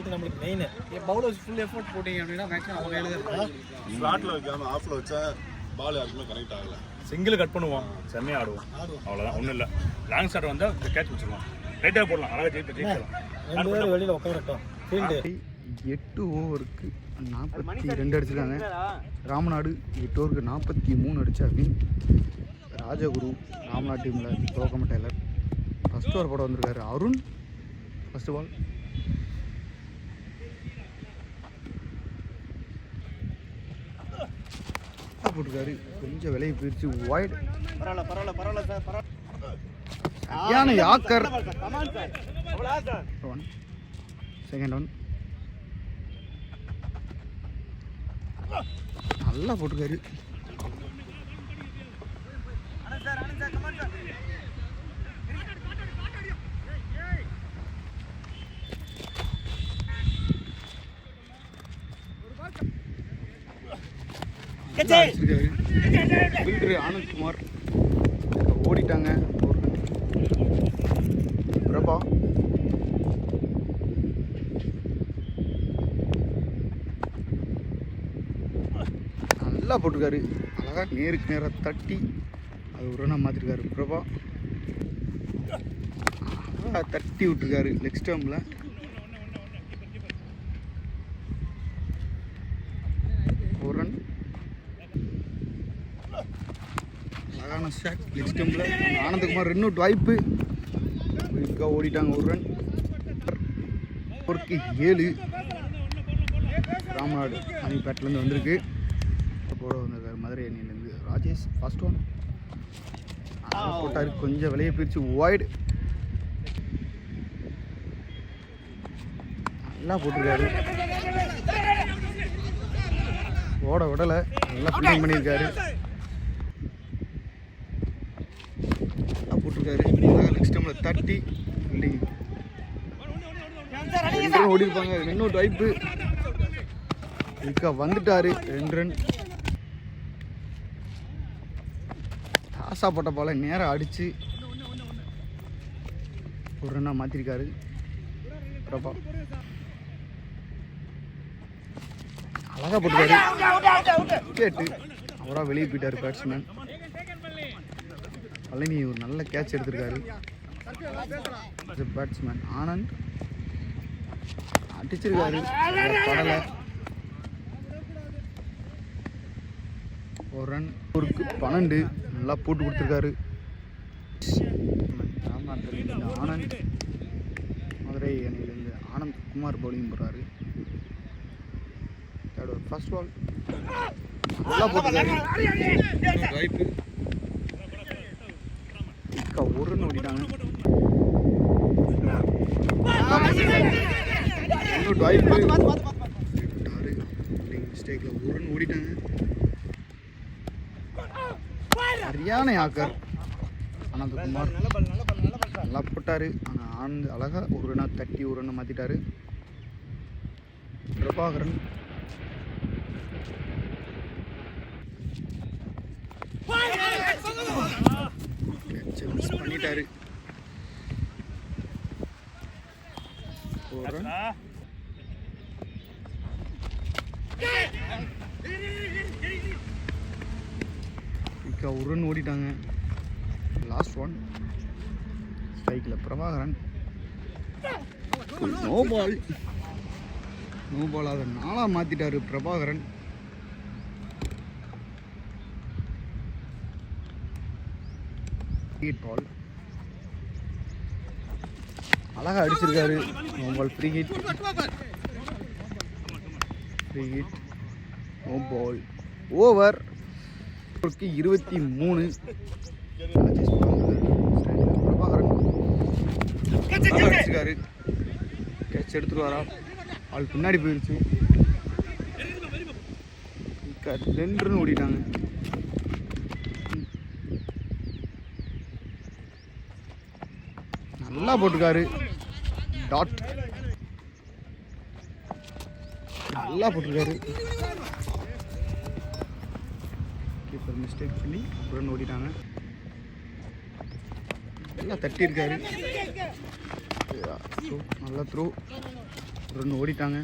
இது நம்மளுக்கு main. Bowlers full effort போட்டீங்க அப்படின்னா மேக்ஸிமம் அவங்க கையில் தான் இருக்கும். ஸ்லாட்டில் வைக்காம ஆஃபில் வச்சா பால் யாருக்குமே கனெக்ட் ஆகலை. சிங்கிள் கட் பண்ணுவோம், செம்மையாக ஆடுவோம், அவ்வளோதான். ஒன்றும் இல்லை. லாங் ஷாட் வந்தால் கேட்ச் வச்சுருவோம், ரைட்டாக போடலாம், அழகாக ஜெயிக்கலாம். 2 பேர் வெளியில் உட்காரட்டும். ஃபீல்டு 8 ஓவருக்கு 42 அடிச்சிருக்காங்க. ராமநாடு 8 ஓவருக்கு 43 அடிச்சா வின். ராஜகுரு ராமநாடு டீமில் துவக்கம் டெய்லர் ஃபஸ்ட் ஓவர் போட வந்திருக்காரு. அருண் ஃபஸ்ட் பால் போட்டிருக்காரு. கொஞ்சம் விலையை பிரித்து வைட். பரவாயில்ல சார். சரியான யாக்கர். செகண்ட் ஒன் நல்லா போட்டுக்காரு. ஆனந்த்குமார் ஓடிட்டாங்க. பிரபா நல்லா போட்டிருக்காரு. அழகாக நேருக்கு நேராக தட்டி அது ஒரு ரன்னாக மாற்றிருக்காரு. பிரபா அழகாக தட்டி விட்டுருக்காரு லெக் ஸ்டம்பில். ஒரு ரன். அழகான ஷாட் லெக் ஸ்டம்பில். ஆனந்தகுமார் இன்னும் வாய்ப்பு. குயிக்காக ஓடிட்டாங்க. ஒரு ரன். ஒருக்கு 7. ராமநாடு அணி பேட்லேருந்து வந்திருக்கு. போட வந்திருக்காரு மதுரை அணியிலேருந்து ராஜேஷ். ஃபர்ஸ்ட் ஒன் போட்டார். கொஞ்சம் விலையை பிரித்து வைடு. நல்லா போட்டிருக்காரு. ஓட விடலை. நல்லா ஃபீல்டிங் பண்ணியிருக்காரு. நல்லா போட்டிருக்காரு. நெக்ஸ்ட் டைமில் தட்டி ஃபீல்டிங் ஓடிருப்பாங்க. இன்னொரு வாய்ப்பு. வந்துட்டாரு. 2 ரன். ஆசாப்பட்ட பால நேராக அடித்து ஒரு ரன்னாக மாற்றிருக்காரு பிரபா. அழகாக போட்டுருக்காரு. விக்கெட்டு. அவராக வெளியே போயிட்டார் பேட்ஸ்மேன். பழனி ஒரு நல்ல கேட்ச் எடுத்திருக்காரு. பேட்ஸ்மேன் ஆனந்த் அடிச்சிருக்காரு. படலை. ஒரு ரன். ஒருக்கு 12. நல்லா போட்டு கொடுத்துருக்காரு. ராமநாட்டிலேருந்து ஆனந்த். மதுரை அணியிலேருந்து ஆனந்த் குமார் பவுலிங் போடுறாரு. ஃபர்ஸ்ட் பால் நல்லா போட்டுருக்காரு. வாய்ப்பு. ஒரு ரன் ஓடிட்டாங்க. இன்னொரு வாய்ப்பு. மிஸ்டேக்கில் ஒரு ரன் ஓடிட்டாங்க. சரியான யாக்கர் ஆனந்தகுமார் நல்லா போட்டார். ஆனால் ஆனந்த் அழகாக ஒரு ரன்னாக தட்டி ஒரு ரன்னை மாற்றிட்டாரு. பிரபாகரன் மிஸ் பண்ணிட்டாரு. ஒரு ரன். ஒரு ரன் ஓடிட்டாங்க. லாஸ்ட் ஒன் ஸ்ட்ரைக்கில் பிரபாகரன். No ball. அதை 4ஆக மாற்றிட்டாரு பிரபாகரன். பால் அழகாக அடிச்சிருக்காரு. No ball. Free hit. No ball. Over 23. Prabhakaran அடிச்சிருக்காரு. கேட்ச் எடுத்துருவாரா? ஆள் பின்னாடி போயிடுச்சு. 2 ரன் ஓடிட்டாங்க. நல்லா போட்டிருக்காரு. டாட் நல்லா போட்டிருக்காரு. கீப்பர் மிஸ்டேக் பண்ணி ரன் ஓடிட்டாங்க. நல்லா தட்டியிருக்காரு. நல்லா த்ரோ. ரன் ஓடிட்டாங்க.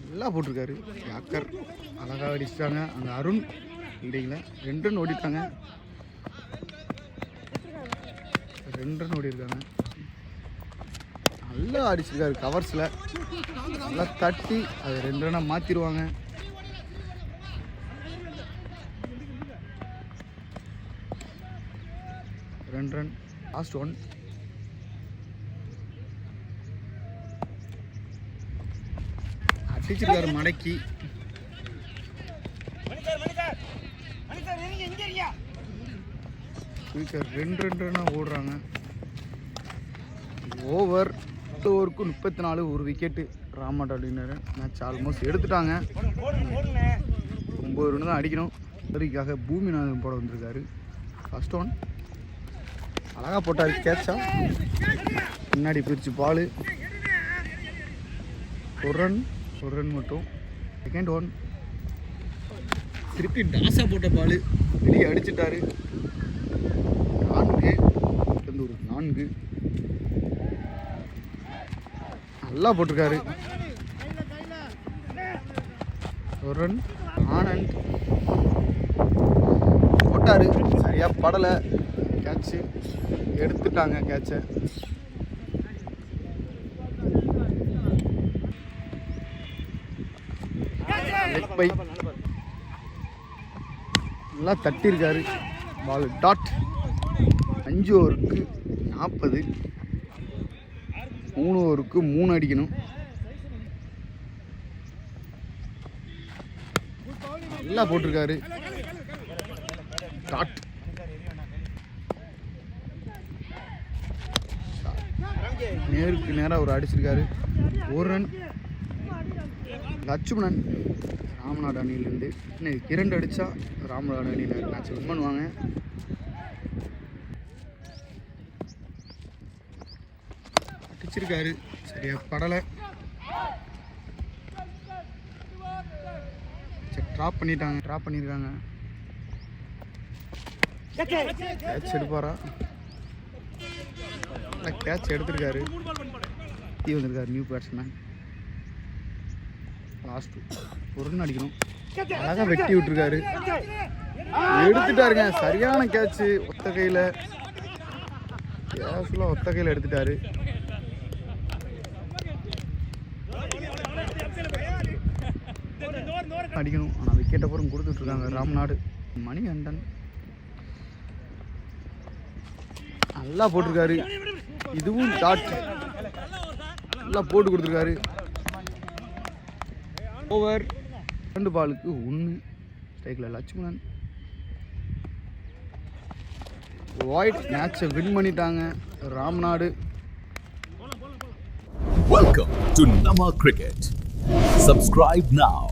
நல்லா போட்டிருக்காரு யாக்கர், அழகாக அடிச்சிட்டாங்க. அந்த அருண் இல்லைங்களா 2 ரன் ஓடிட்டாங்க. 2 ரன் ஓடிருக்காங்க. நல்லா அடிச்சிருக்காரு கவர்ஸில், நல்லா தட்டி அது 2 ரன்னாக மாற்றிடுவாங்க. Run last 1. அடிச்சிருக்காரு மடக்கி. குயிக்கர் 2 ரன்னாக ஓடுறாங்க. ஓவர் 10 ஓவருக்கு 34, 1 விக்கெட்டு. ராமநாடு அணியினர் மேட்ச் ஆல்மோஸ்ட் எடுத்துட்டாங்க. 9 ரன் தான் அடிக்கணும். அதுக்காக பூமிநாதன் போட வந்திருக்காரு. ஃபர்ஸ்ட் 1 அழகாக போட்டார், கேட்சா முன்னாடி பிரிச்சு பால். 1 ரன் மட்டும். செகண்ட் 1 திருப்பி டாஸாக போட்ட பால் வெளியே அடிச்சிட்டாரு. 4 நல்லா போட்டிருக்காரு. 1 ரன். ஆனந்த் போட்டாரு, சரியா படலை. கேட்சு எடுத்துட்டாங்க. கேட்சை லெக் பை நல்லா தட்டியிருக்காரு. பால் டாட். 5 ஓவருக்கு 40, 3 ஓவருக்கு 3 அடிக்கணும். நல்லா போட்டிருக்காரு. டாட். நேருக்கு நேராக ஒரு அடிச்சிருக்காரு. 1 ரன். லட்சுமணன் ராமநாடு அணியிலேருந்து இன்னைக்கு 2 அடித்தா ராமநாடு அணியில் மேட்ச் வின் பண்ணுவாங்க. அடிச்சிருக்காரு, சரியா படலை. சரி ட்ராப் பண்ணியிருக்காங்க. கேட்ச் எடுப்பாரா? கேட்ச் எடுத்திருக்காரு. வந்திருக்காரு நியூ பேட்ஸ்மேன். லாஸ்ட் 1 ரன் அடிக்கணும். அழகாக வெட்டி விட்டுருக்காரு, எடுத்துட்டாருங்க. சரியான கேட்சு. ஒத்த கையில் கேஷுவலாக ஒத்த கையில் எடுத்துட்டாரு. அடிக்கணும், ஆனால் விக்கெட் அப்புறம் கொடுத்துட்ருக்காங்க ராம்நாடு. மணிகண்டன் நல்லா போட்டிருக்காரு. இதுவும் டாட் நல்லா போட்டு கொடுத்துருக்காரு. ஓவர் 2 பாலுக்கு 1 ஸ்ட்ரைக்கில் லட்சுமணன். வைட் மேட்சை வின் பண்ணிட்டாங்க Ramnad. Welcome to Nama Cricket. Subscribe now.